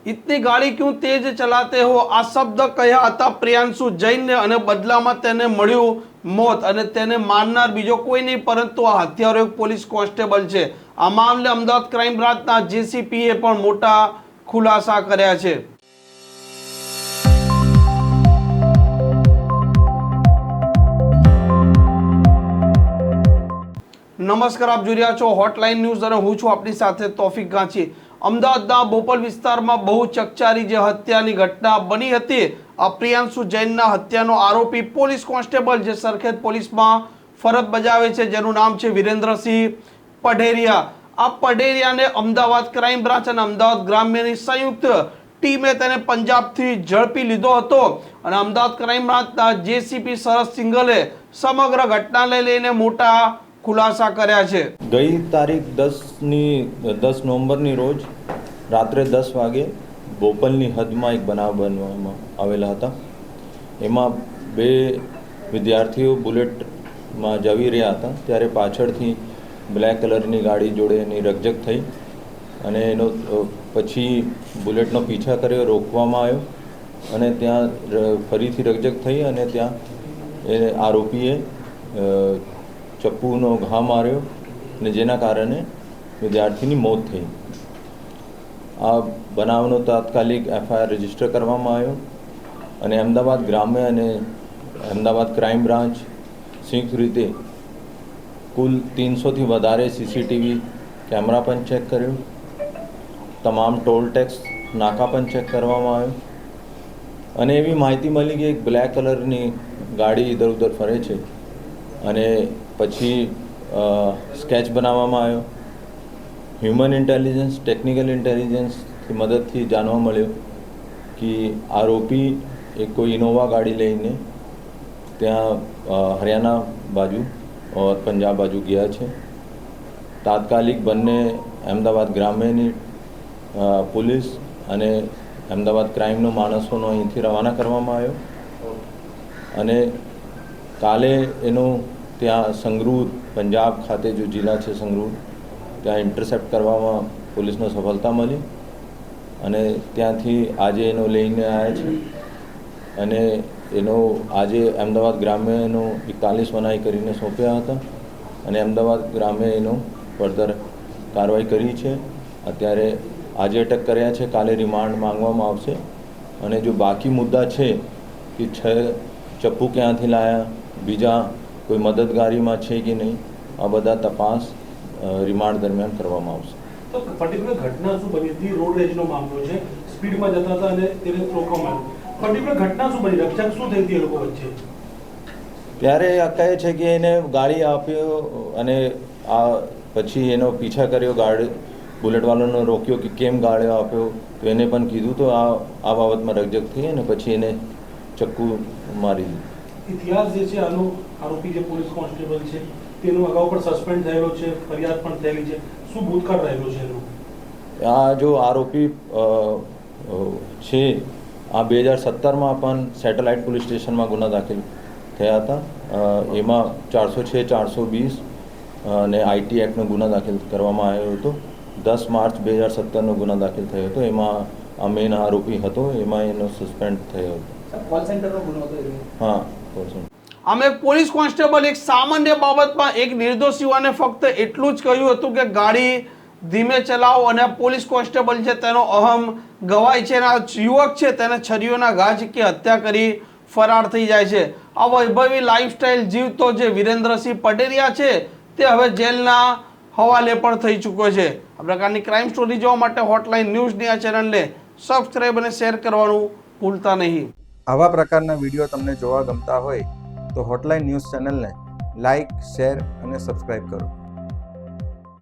इतनी गाड़ी क्यों तेज चलाते हो આ શબ્દ કહ્યા હતા પ્રિયાંશુ જૈનને અને બદલામાં તેને મળ્યું મોત અને તેને મારનાર બીજો કોઈ નહીં પરંતુ આ હત્યારો એક પોલીસ કોન્સ્ટેબલ છે। આ મામલે અમદાવાદ ક્રાઇમ બ્રાન્ચના જેસીપીએ પણ મોટા ખુલાસા કર્યા છે। નમસ્કાર, આપ જોઈ રહ્યા છો હોટલાઇન ન્યૂઝ અને હું છું આપની સાથે તોફિક ગાંચી। અમદાવાદના બોપલ વિસ્તારમાં બહુ ચકચારી જે હત્યાની ઘટના બની હતી, આ પ્રિયાંશુ જૈનના હત્યાનો આરોપી પોલીસ કોન્સ્ટેબલ જે સરખેજ પોલીસમાં ફરજ બજાવે છે, જેનું નામ છે વિરેન્દ્રસિંહ પઢેરિયા। આ પઢેરિયાને અમદાવાદ ક્રાઇમ બ્રાન્ચ અને અમદાવાદ ગ્રામ્યની સંયુક્ત ટીમે તેને પંજાબથી ઝડપી લીધો હતો અને અમદાવાદ ક્રાઇમ બ્રાન્ચના જેસીપી શરદ સિંઘલે સમગ્ર ઘટનાને લઈને મોટા ખુલાસા કર્યા છે। ગઈ તારીખ 10 નવેમ્બરની રોજ રાત્રે 10 વાગે બોપલની હદમાં એક બનાવ બનવામાં આવેલા હતા। એમાં બે વિદ્યાર્થીઓ બુલેટમાં જવી રહ્યા હતા ત્યારે પાછળથી બ્લેક કલરની ગાડી જોડે એની રકઝક થઈ અને એનો પછી બુલેટનો પીછા કર્યો, રોકવામાં આવ્યો અને ત્યાં ફરીથી રકઝક થઈ અને ત્યાં એ આરોપીએ ચપ્પુનો ઘા માર્યો અને જેના કારણે વિદ્યાર્થીની મોત થઈ। આ બનાવનો તાત્કાલિક એફઆઈઆર રજીસ્ટર કરવામાં આવ્યો અને અમદાવાદ ગ્રામ્ય અને અમદાવાદ ક્રાઇમ બ્રાન્ચ સંયુક્ત રીતે કુલ 300થી વધારે સીસીટીવી કેમેરા પણ ચેક કર્યો, તમામ ટોલ ટેક્સ નાકા પણ ચેક કરવામાં આવ્યો અને એવી માહિતી મળી કે એક બ્લેક કલરની ગાડી ઇધર ઉધર ફરે છે અને પછી સ્કેચ બનાવવામાં આવ્યો। હ્યુમન ઇન્ટેલિજન્સ, ટેકનિકલ ઇન્ટેલિજન્સની મદદથી જાણવા મળ્યું કે આરોપી એક કોઈ ઇનોવા ગાડી લઈને ત્યાં હરિયાણા બાજુ और પંજાબ બાજુ ગયા છે। તાત્કાલિક બંને અમદાવાદ ગ્રામ્યની પોલીસ અને અમદાવાદ ક્રાઇમનો માણસોનો અહીંથી રવાના કરવામાં આવ્યો અને કાલે એનું ત્યાં સંગરૂર પંજાબ ખાતે જો જિલ્લા છે સંગરૂર ત્યાં ઇન્ટરસેપ્ટ કરવામાં પોલીસને સફળતા મળી અને ત્યાંથી આજે એનો લઈને આવ્યા છે અને એનો આજે અમદાવાદ ગ્રામ્યનો 41 મનાઈ કરીને સોંપ્યા હતા અને અમદાવાદ ગ્રામ્ય એનો ફર્ધર કાર્યવાહી કરી છે। અત્યારે આજે અટક કર્યા છે, કાલે રિમાન્ડ માંગવામાં આવશે અને જો બાકી મુદ્દા છે કે 6 ચપ્પુ ક્યાંથી લાયા, બીજા કોઈ મદદગારીમાં છે કે નહીં, આ બધા તપાસ રિમાન્ડ દરમિયાન કરવામાં આવશે। તો પર્ટિક્યુલર ઘટના શું બની હતી? રોડ રેજનો મામલો છે, સ્પીડમાં જતા હતા અને તેને રોકવામાં આવ્યું। પર્ટિક્યુલર ઘટના શું બની, રક્ષક શું થઈ હતી એ લોકો વચ્ચે? ત્યારે આ કહે છે કે એને ગાડી આપ્યો અને આ પછી એનો પીછા કર્યો, ગાડી બુલેટવાળાનો રોક્યો કે કેમ ગાડી આપ્યો, તો એને પણ કીધું તો આ બાબતમાં રકઝક થઈ અને પછી એને ચક્કુ મારી દીધું। ઇતિહાસ જે છે આનો, આરોપી જે પોલીસ કોન્સ્ટેબલ છે તેનું અગાઉ પણ સસ્પેન્ડ થયેલો છે, ફરિયાદ પણ થયેલી છે, શું ભૂતકાળ રહેલો છે એનો? આ જો આરોપી છે આ 2017માં પણ સેટેલાઇટ પોલીસ સ્ટેશનમાં ગુના દાખલ થયા હતા। એમાં 406, 420 અને આઈટી એક્ટનો ગુના દાખલ કરવામાં આવ્યો હતો। 10 માર્ચ 2017નો ગુના દાખલ થયો હતો, એમાં આ મેઇન આરોપી હતો, એમાં એનો સસ્પેન્ડ થયો હતો। કોલ સેન્ટરનો ગુનો હતો? હા, કોલ સેન્ટર। અમે પોલીસ કોન્સ્ટેબલ એક સામાન્ય બાબતમાં એક નિર્દોષ યુવાને ફક્ત એટલું જ કહ્યું હતું કે ગાડી ધીમે ચલાવો અને પોલીસ કોન્સ્ટેબલ છે તેનો અહમ ગવાય છે અને આ યુવક છે તેને છરીઓના ઘા ઝીકી હત્યા કરી ફરાર થઈ જાય છે। આ વૈભવી લાઈફસ્ટાઈલ જીવતો જે વિરેન્દ્રસિંહ પઢેરિયા છે તે હવે જેલના હવાલે પણ થઈ ચૂક્યો છે। આ પ્રકારની ક્રાઇમ સ્ટોરી જોવા માટે હોટલાઇન ન્યૂઝની આ ચેનલને સબસ્ક્રાઇબ અને શેર કરવાનું ભૂલતા નહીં। આવા પ્રકારના વિડીયો તમને જોવા ગમતા હોય તો હોટલાઇન ન્યૂઝ ચેનલને લાઇક, શેર અને સબસ્ક્રાઇબ કરો।